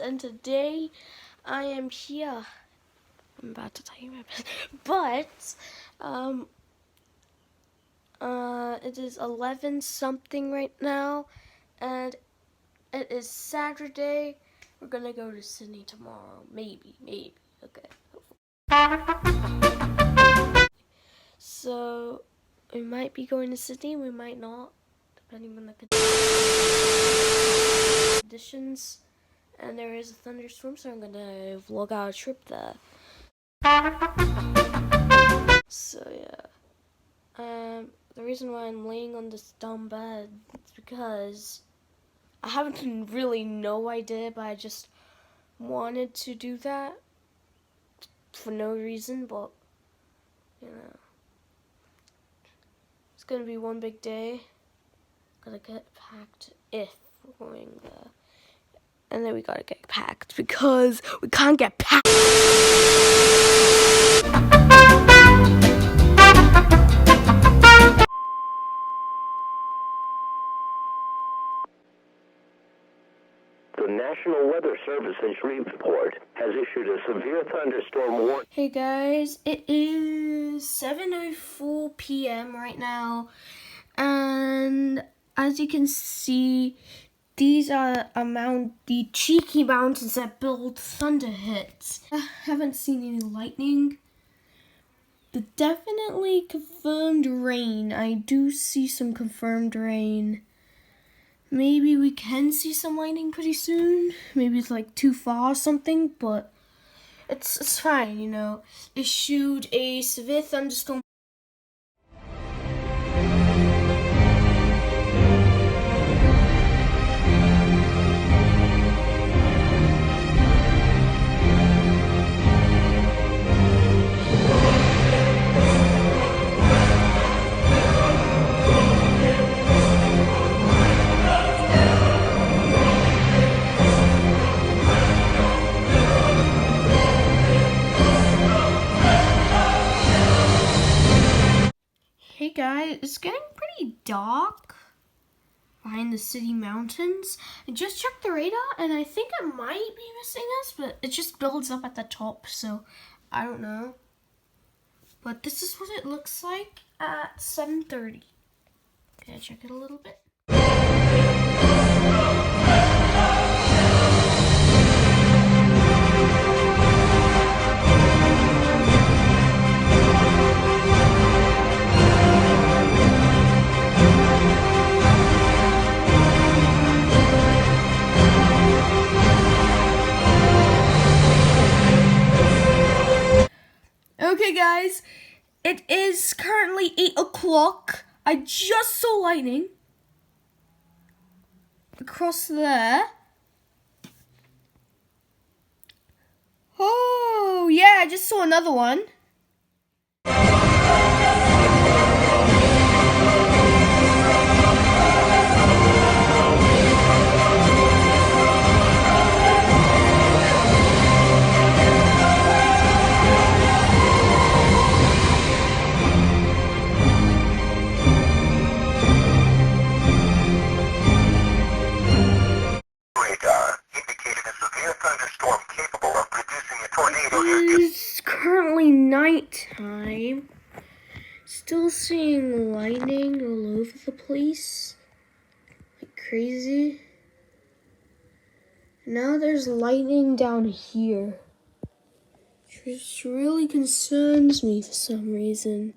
and today I am here. I'm about to tell you my business, but it is 11 something right now, and it is Saturday. We're gonna go to Sydney tomorrow, maybe, okay. So we might be going to Sydney, we might not, depending on the conditions. And there is a thunderstorm, so I'm gonna vlog our trip there. So yeah, the reason why I'm laying on this dumb bed is because I have really no idea, but I just wanted to do that for no reason. But you know, it's gonna be one big day. Gotta get packed if we're going there. And then we gotta get packed because we can't get packed. The National Weather Service's report has issued a severe thunderstorm warning. Hey guys, it is 7:04 p.m. right now, and as you can see, these are the cheeky mountains that build thunder hits. I haven't seen any lightning, but definitely confirmed rain. I do see some confirmed rain. Maybe we can see some lightning pretty soon. Maybe it's like too far or something, but it's fine, you know. Issued a severe thunderstorm. Hey guys, it's getting pretty dark behind the city mountains. I just checked the radar and I think it might be missing us, but it just builds up at the top, so I don't know. But this is what it looks like at 7:30. Okay, check it a little bit. Okay guys, it is currently 8 o'clock. I just saw lightning across there. Oh yeah, I just saw another one. It's currently nighttime. Still seeing lightning all over the place, like crazy. Now there's lightning down here, which really concerns me for some reason.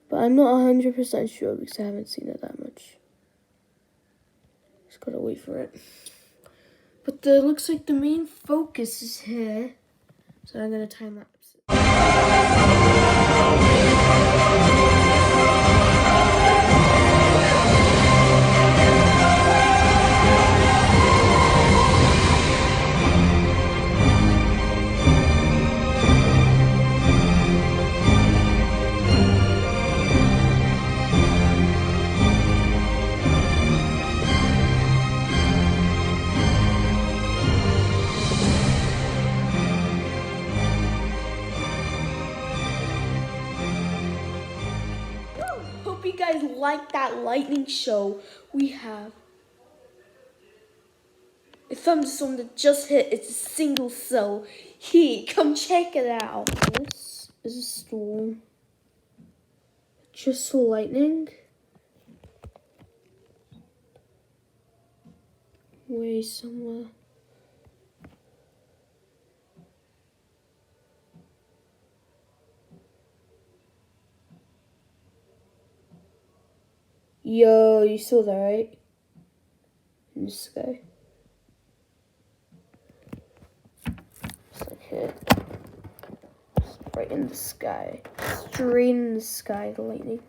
But I'm not 100% sure because I haven't seen it that much. Just gotta wait for it. But it looks like the main focus is here. So I'm gonna time lapse it. Hope you guys like that lightning show we have. A thunderstorm that just hit. It's a single cell. Here, come check it out. This is a storm. Just saw lightning. Way somewhere. Yo, you saw that, right? In the sky. It's like here. It's right in the sky. Straight in the sky, the lightning.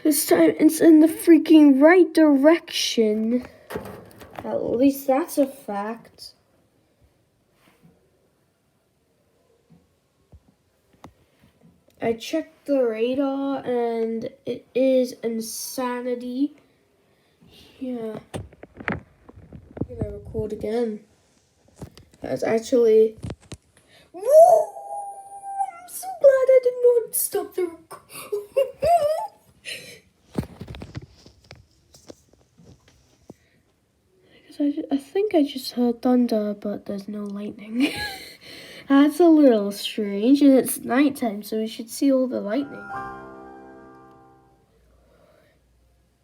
This time it's in the freaking right direction. At least that's a fact. I checked the radar and it is insanity. Yeah. I'm gonna record again. That's actually. Woo! I'm so glad I did not stop the record. Because I think I just heard thunder, but there's no lightning. That's a little strange, and it's nighttime, so we should see all the lightning.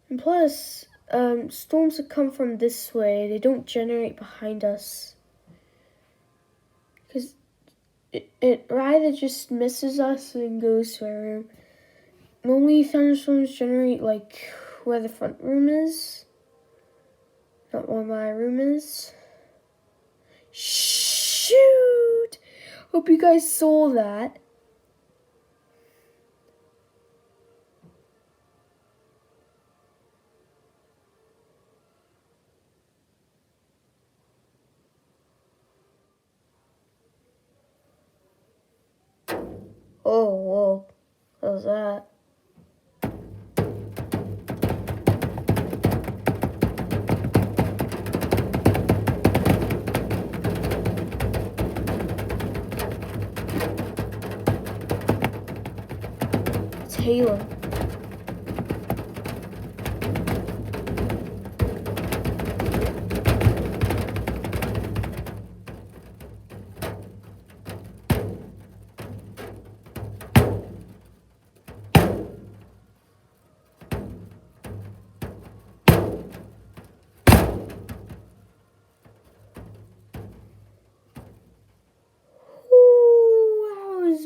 And plus, storms that come from this way, they don't generate behind us. Because it either just misses us and goes to our room. Normally, thunderstorms generate, like, where the front room is. Not where my room is. Shoot! Hope you guys saw that. Oh, whoa. What was that? It's hailing.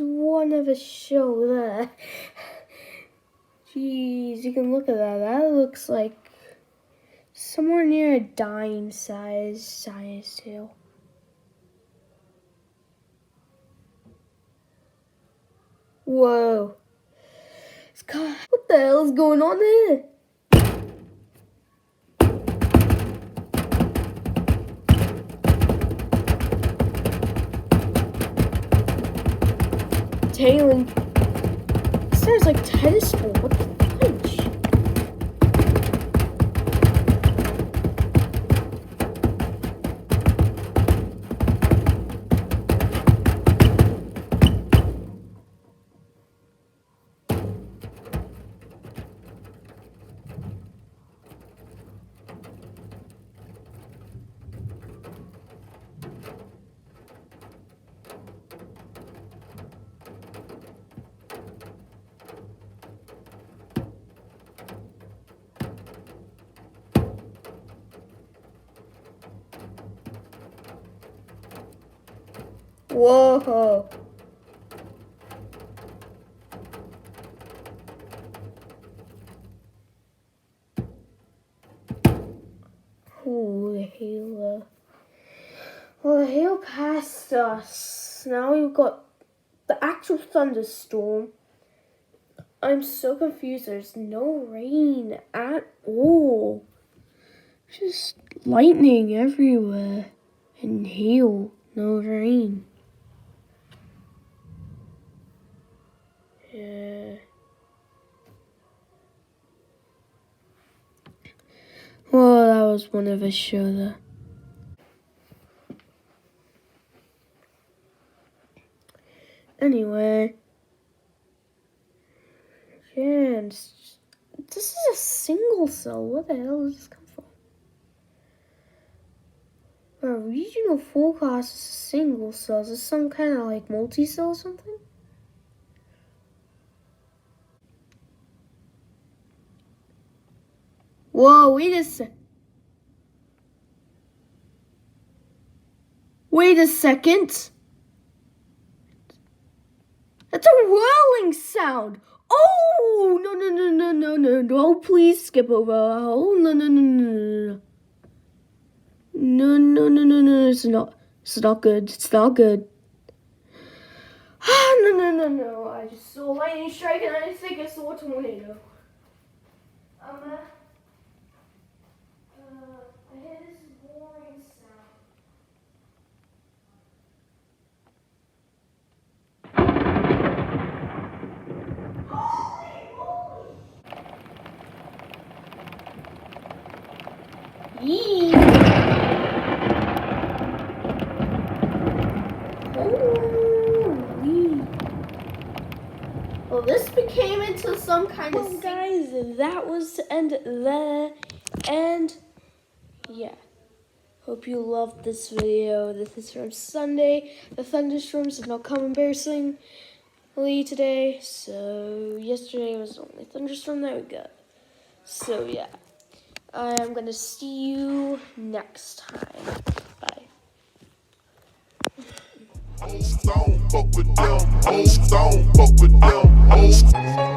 One of a show there. Jeez, you can look at that. That looks like somewhere near a dime size tail. Whoa. What the hell is going on here? Tailing. This sounds like tennis ball. What the fudge? Whoa. Ooh, the hail. Well, the hail passed us. Now we've got the actual thunderstorm. I'm so confused. There's no rain at all. Just lightning everywhere. And hail. No rain. Yeah. Well, that was one of a show there. Anyway. Yeah, this is a single cell. Where the hell did this come from? A regional forecast is a single cell. Is this some kind of like multi-cell or something? Whoa, wait a second. Wait a second. That's a whirling sound. Oh, no, please skip over. Oh, no. No, it's not good. It's not good. No, I just saw a lightning strike and I think I saw a tornado. I hear this roaring sound. Yee. Holy. Well, this became into some kind of... Well, guys, that was the end there. And, yeah. Hope you loved this video. This is from Sunday. The thunderstorms did not come embarrassingly today. So, yesterday was the only thunderstorm that we got. So, yeah. I'm going to see you next time. Bye. Old stone, fuck with them. Old stone, fuck with them.